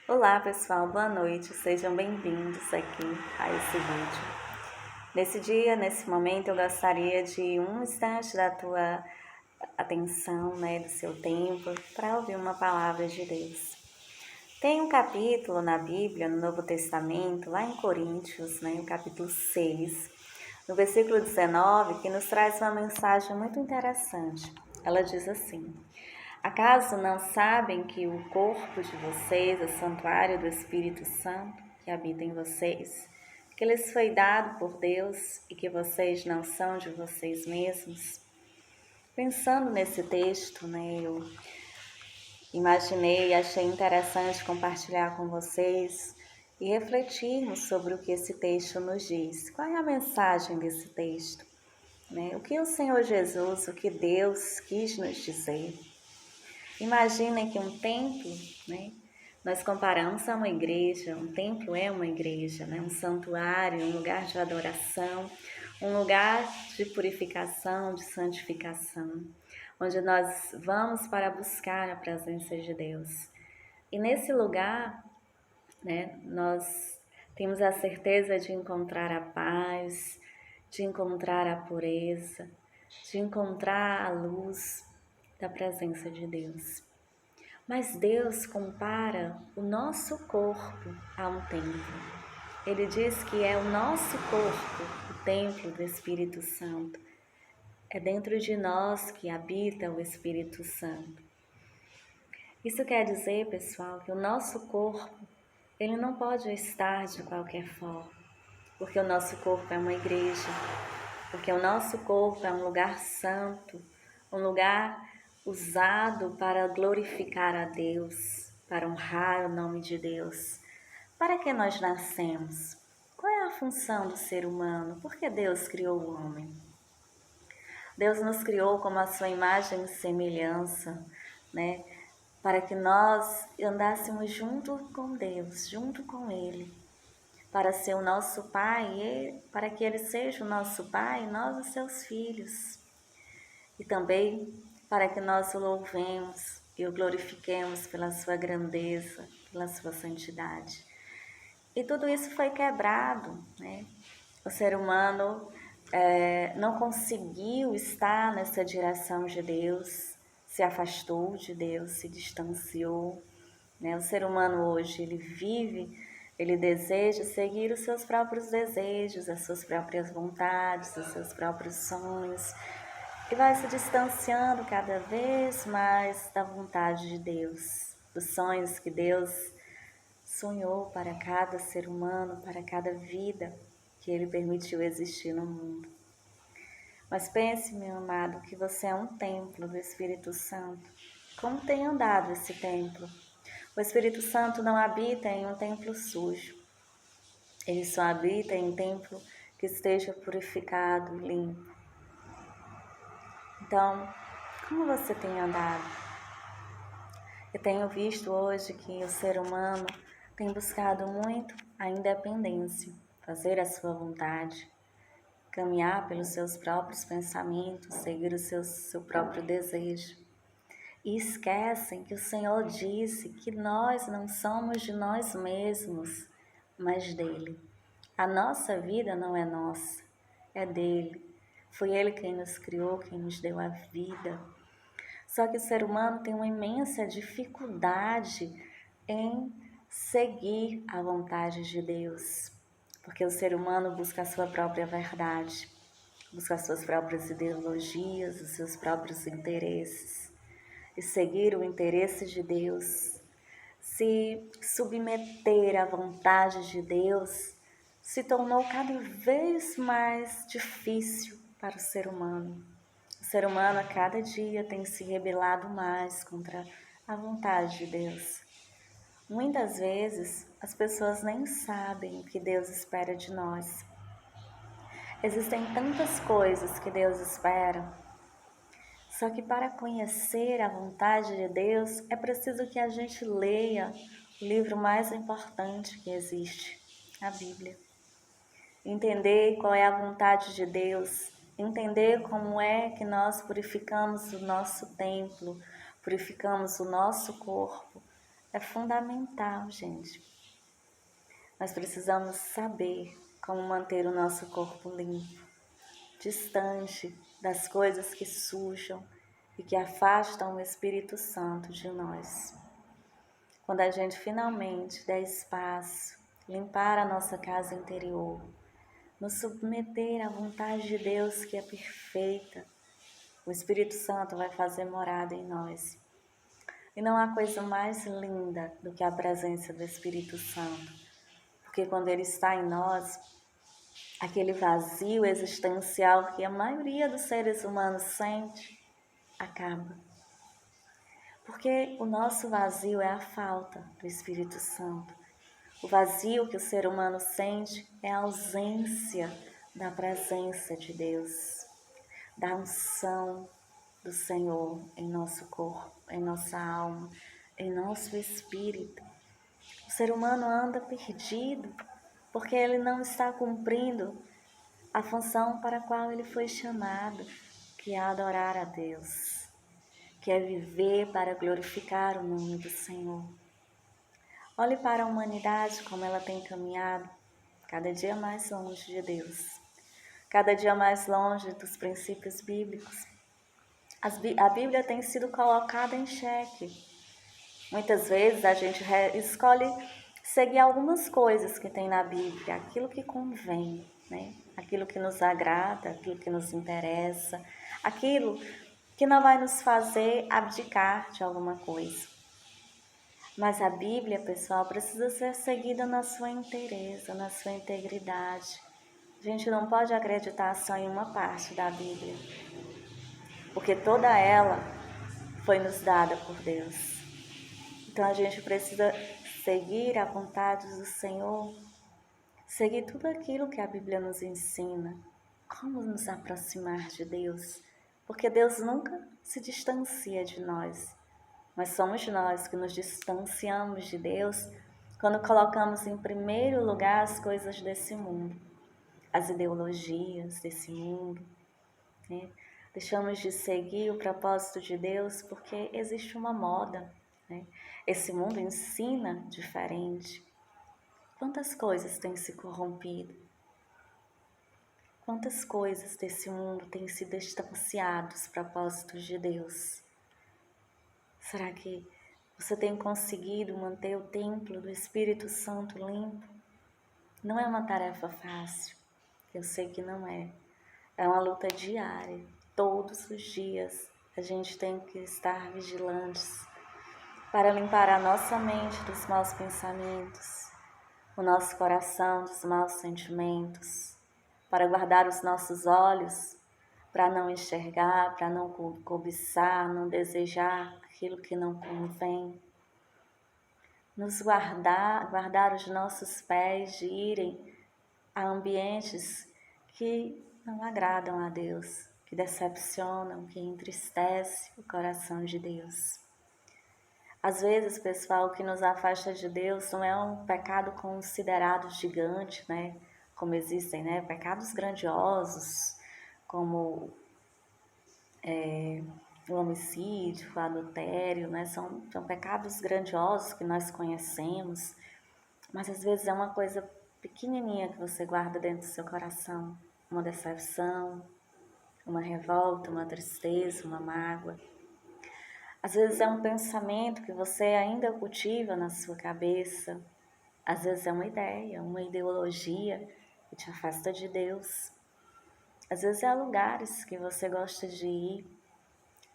Olá pessoal, boa noite, sejam bem-vindos aqui a esse vídeo. Nesse dia, nesse momento, eu gostaria de um instante da tua atenção, do seu tempo, para ouvir uma palavra de Deus. Tem um capítulo na Bíblia, no Novo Testamento, lá em Coríntios, no capítulo 6, no versículo 19, que nos traz uma mensagem muito interessante. Ela diz assim: acaso não sabem que o corpo de vocês é santuário do Espírito Santo que habita em vocês, que lhes foi dado por Deus e que vocês não são de vocês mesmos? Pensando nesse texto, eu imaginei e achei interessante compartilhar com vocês e refletirmos sobre o que esse texto nos diz. Qual é a mensagem desse texto? O que o Senhor Jesus, o que Deus quis nos dizer? Imaginem que um templo, nós comparamos a uma igreja, um templo é uma igreja, um santuário, um lugar de adoração, um lugar de purificação, de santificação, onde nós vamos para buscar a presença de Deus. E nesse lugar, nós temos a certeza de encontrar a paz, de encontrar a pureza, de encontrar a luz da presença de Deus. Mas Deus compara o nosso corpo a um templo. Ele diz que é o nosso corpo, o templo do Espírito Santo. É dentro de nós que habita o Espírito Santo. Isso quer dizer, pessoal, que o nosso corpo, ele não pode estar de qualquer forma, porque o nosso corpo é uma igreja, porque o nosso corpo é um lugar santo, um lugar usado para glorificar a Deus, para honrar o nome de Deus. Para que nós nascemos? Qual é a função do ser humano? Por que Deus criou o homem? Deus nos criou como a sua imagem e semelhança, para que nós andássemos junto com Deus, junto com Ele, para ser o nosso Pai, e para que Ele seja o nosso Pai e nós os seus filhos. E também para que nós o louvemos e o glorifiquemos pela sua grandeza, pela sua santidade. E tudo isso foi quebrado, O ser humano não conseguiu estar nessa direção de Deus, se afastou de Deus, se distanciou. O ser humano hoje, ele vive, ele deseja seguir os seus próprios desejos, as suas próprias vontades, os seus próprios sonhos, e vai se distanciando cada vez mais da vontade de Deus, dos sonhos que Deus sonhou para cada ser humano, para cada vida que Ele permitiu existir no mundo. Mas pense, meu amado, que você é um templo do Espírito Santo. Como tem andado esse templo? O Espírito Santo não habita em um templo sujo. Ele só habita em um templo que esteja purificado, limpo. Então, como você tem andado? Eu tenho visto hoje que o ser humano tem buscado muito a independência, fazer a sua vontade, caminhar pelos seus próprios pensamentos, seguir o seu próprio desejo. E esquecem que o Senhor disse que nós não somos de nós mesmos, mas dele. A nossa vida não é nossa, é dele. Foi ele quem nos criou, quem nos deu a vida. Só que o ser humano tem uma imensa dificuldade em seguir a vontade de Deus, porque o ser humano busca a sua própria verdade, busca as suas próprias ideologias, os seus próprios interesses. E seguir o interesse de Deus, se submeter à vontade de Deus, se tornou cada vez mais difícil para o ser humano. O ser humano a cada dia tem se rebelado mais contra a vontade de Deus. Muitas vezes as pessoas nem sabem o que Deus espera de nós. Existem tantas coisas que Deus espera, só que para conhecer a vontade de Deus é preciso que a gente leia o livro mais importante que existe, a Bíblia. Entender qual é a vontade de Deus, entender como é que nós purificamos o nosso templo, purificamos o nosso corpo, é fundamental, gente. Nós precisamos saber como manter o nosso corpo limpo, distante das coisas que sujam e que afastam o Espírito Santo de nós. Quando a gente finalmente der espaço, limpar a nossa casa interior, nos submeter à vontade de Deus que é perfeita, o Espírito Santo vai fazer morada em nós. E não há coisa mais linda do que a presença do Espírito Santo, porque quando ele está em nós, aquele vazio existencial que a maioria dos seres humanos sente, acaba. Porque o nosso vazio é a falta do Espírito Santo. O vazio que o ser humano sente é a ausência da presença de Deus, da unção do Senhor em nosso corpo, em nossa alma, em nosso espírito. O ser humano anda perdido porque ele não está cumprindo a função para a qual ele foi chamado, que é adorar a Deus, que é viver para glorificar o nome do Senhor. Olhe para a humanidade como ela tem caminhado, cada dia mais longe de Deus, cada dia mais longe dos princípios bíblicos. A Bíblia tem sido colocada em xeque. Muitas vezes a gente escolhe seguir algumas coisas que tem na Bíblia, aquilo que convém, né? Aquilo que nos agrada, aquilo que nos interessa, aquilo que não vai nos fazer abdicar de alguma coisa. Mas a Bíblia, pessoal, precisa ser seguida na sua inteireza, na sua integridade. A gente não pode acreditar só em uma parte da Bíblia, porque toda ela foi nos dada por Deus. Então a gente precisa seguir a vontade do Senhor, seguir tudo aquilo que a Bíblia nos ensina, como nos aproximar de Deus, porque Deus nunca se distancia de nós, mas somos nós que nos distanciamos de Deus quando colocamos em primeiro lugar as coisas desse mundo, as ideologias desse mundo, né? Deixamos de seguir o propósito de Deus porque existe uma moda, né? Esse mundo ensina diferente. Quantas coisas têm se corrompido? Quantas coisas desse mundo têm se distanciado dos propósitos de Deus? Será que você tem conseguido manter o templo do Espírito Santo limpo? Não é uma tarefa fácil, eu sei que não é. É uma luta diária, todos os dias a gente tem que estar vigilantes para limpar a nossa mente dos maus pensamentos, o nosso coração dos maus sentimentos, para guardar os nossos olhos, para não enxergar, para não cobiçar, não desejar aquilo que não convém. Nos guardar os nossos pés de irem a ambientes que não agradam a Deus, que decepcionam, que entristecem o coração de Deus. Às vezes, pessoal, o que nos afasta de Deus não é um pecado considerado gigante, né? Como existem, né? Pecados grandiosos, como o homicídio, o adultério, né? São pecados grandiosos que nós conhecemos, mas às vezes é uma coisa pequenininha que você guarda dentro do seu coração, uma decepção, uma revolta, uma tristeza, uma mágoa. Às vezes é um pensamento que você ainda cultiva na sua cabeça, às vezes é uma ideia, uma ideologia que te afasta de Deus. Às vezes é lugares que você gosta de ir,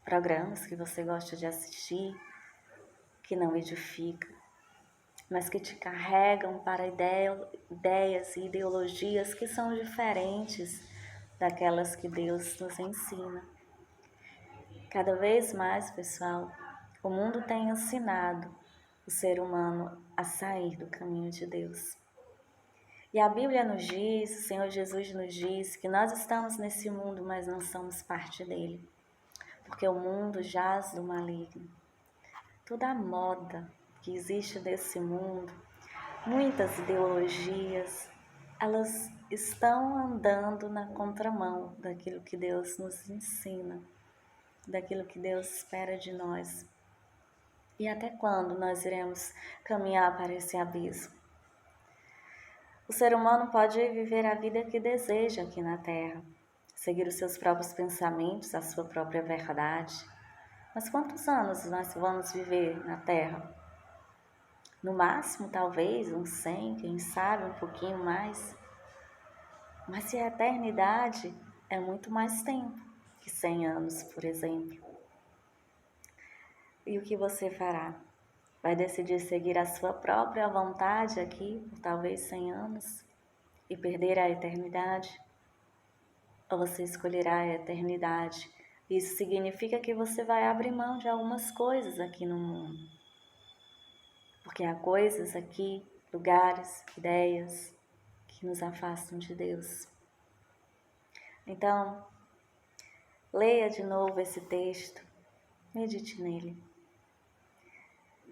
programas que você gosta de assistir, que não edifica, mas que te carregam para ideias e ideologias que são diferentes daquelas que Deus nos ensina. Cada vez mais, pessoal, o mundo tem ensinado o ser humano a sair do caminho de Deus. E a Bíblia nos diz, o Senhor Jesus nos diz que nós estamos nesse mundo, mas não somos parte dele, porque o mundo jaz do maligno. Toda a moda que existe nesse mundo, muitas ideologias, elas estão andando na contramão daquilo que Deus nos ensina, daquilo que Deus espera de nós. E até quando nós iremos caminhar para esse abismo? O ser humano pode viver a vida que deseja aqui na Terra, seguir os seus próprios pensamentos, a sua própria verdade. Mas quantos anos nós vamos viver na Terra? No máximo, talvez, uns 100, quem sabe, um pouquinho mais. Mas se a eternidade é muito mais tempo que 100 anos, por exemplo. E o que você fará? Vai decidir seguir a sua própria vontade aqui por talvez 100 anos e perder a eternidade? Ou você escolherá a eternidade? Isso significa que você vai abrir mão de algumas coisas aqui no mundo. Porque há coisas aqui, lugares, ideias que nos afastam de Deus. Então, leia de novo esse texto, medite nele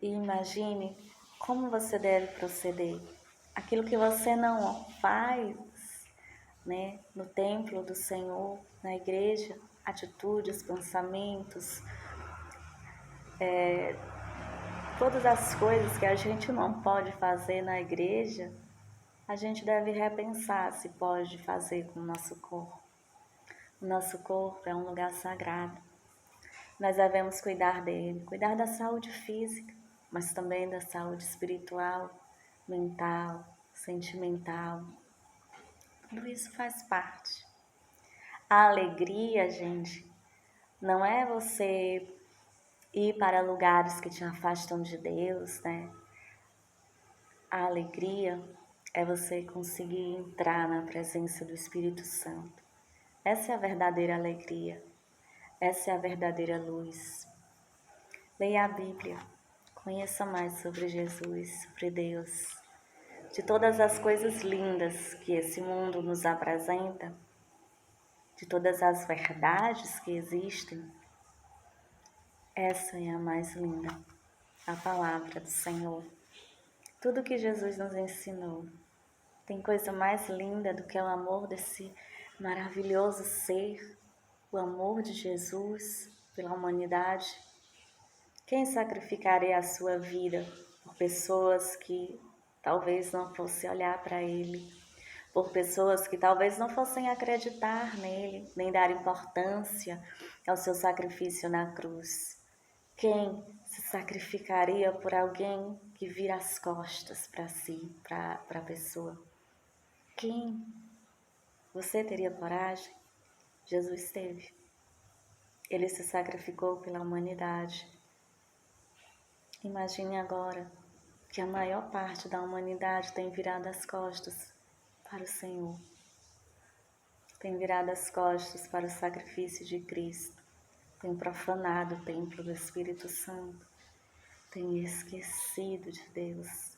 e imagine como você deve proceder. Aquilo que você não faz, né, no templo do Senhor, na igreja, atitudes, pensamentos, todas as coisas que a gente não pode fazer na igreja, a gente deve repensar se pode fazer com o nosso corpo. O nosso corpo é um lugar sagrado. Nós devemos cuidar dele, cuidar da saúde física, mas também da saúde espiritual, mental, sentimental. Tudo isso faz parte. A alegria, gente, não é você ir para lugares que te afastam de Deus, né? A alegria é você conseguir entrar na presença do Espírito Santo. Essa é a verdadeira alegria. Essa é a verdadeira luz. Leia a Bíblia. Conheça mais sobre Jesus, sobre Deus. De todas as coisas lindas que esse mundo nos apresenta, de todas as verdades que existem, essa é a mais linda, a palavra do Senhor. Tudo que Jesus nos ensinou. Tem coisa mais linda do que o amor desse maravilhoso ser, o amor de Jesus pela humanidade. Quem sacrificaria a sua vida por pessoas que talvez não fossem olhar para Ele, por pessoas que talvez não fossem acreditar nele, nem dar importância ao seu sacrifício na cruz? Quem se sacrificaria por alguém que vira as costas para si, para a pessoa? Quem? Você teria coragem? Jesus teve. Ele se sacrificou pela humanidade. Imagine agora que a maior parte da humanidade tem virado as costas para o Senhor. Tem virado as costas para o sacrifício de Cristo. Tem profanado o templo do Espírito Santo. Tem esquecido de Deus.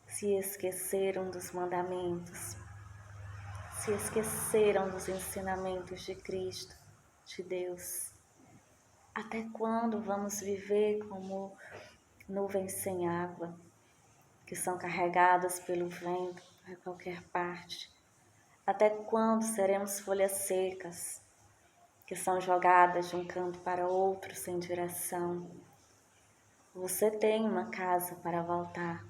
Se esqueceram dos mandamentos. Se esqueceram dos ensinamentos de Cristo, de Deus. Até quando vamos viver como nuvens sem água, que são carregadas pelo vento a qualquer parte? Até quando seremos folhas secas, que são jogadas de um canto para outro sem direção? Você tem uma casa para voltar,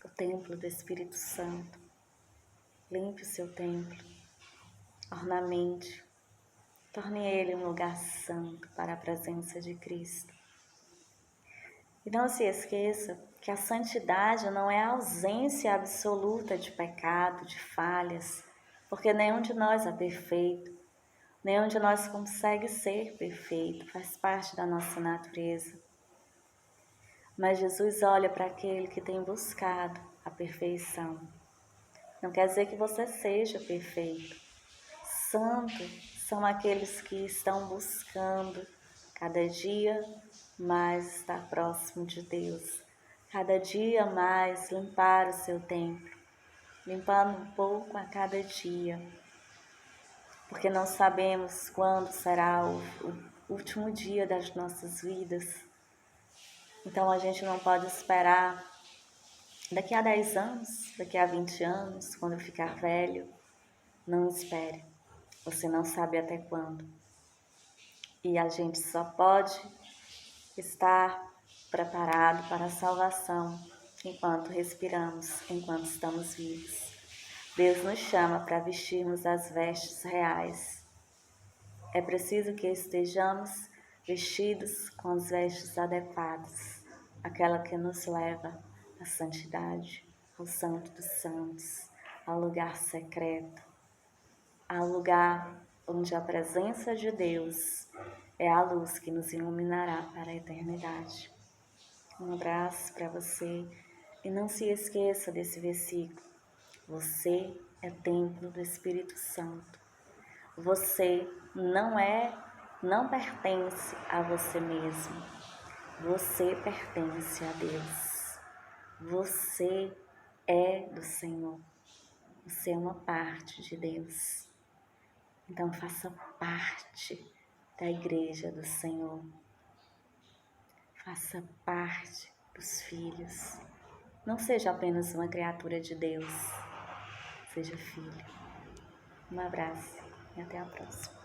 o templo do Espírito Santo. Limpe o seu templo, ornamente, torne ele um lugar santo para a presença de Cristo. E não se esqueça que a santidade não é a ausência absoluta de pecado, de falhas, porque nenhum de nós é perfeito, nenhum de nós consegue ser perfeito, faz parte da nossa natureza. Mas Jesus olha para aquele que tem buscado a perfeição. Não quer dizer que você seja perfeito. Santos são aqueles que estão buscando cada dia mais estar próximo de Deus, cada dia mais limpar o seu templo, limpando um pouco a cada dia, porque não sabemos quando será o último dia das nossas vidas. Então a gente não pode esperar daqui a 10 anos, daqui a 20 anos, quando eu ficar velho. Não espere, você não sabe até quando. E a gente só pode estar preparado para a salvação enquanto respiramos, enquanto estamos vivos. Deus nos chama para vestirmos as vestes reais. É preciso que estejamos vestidos com as vestes adequadas, aquela que nos leva à santidade, ao Santo dos Santos, ao lugar secreto, ao lugar onde a presença de Deus é a luz que nos iluminará para a eternidade. Um abraço para você e não se esqueça desse versículo. Você é templo do Espírito Santo. Você não pertence a você mesmo. Você pertence a Deus. Você é do Senhor. Você é uma parte de Deus. Então faça parte da igreja do Senhor. Faça parte dos filhos. Não seja apenas uma criatura de Deus. Seja filho. Um abraço e até a próxima.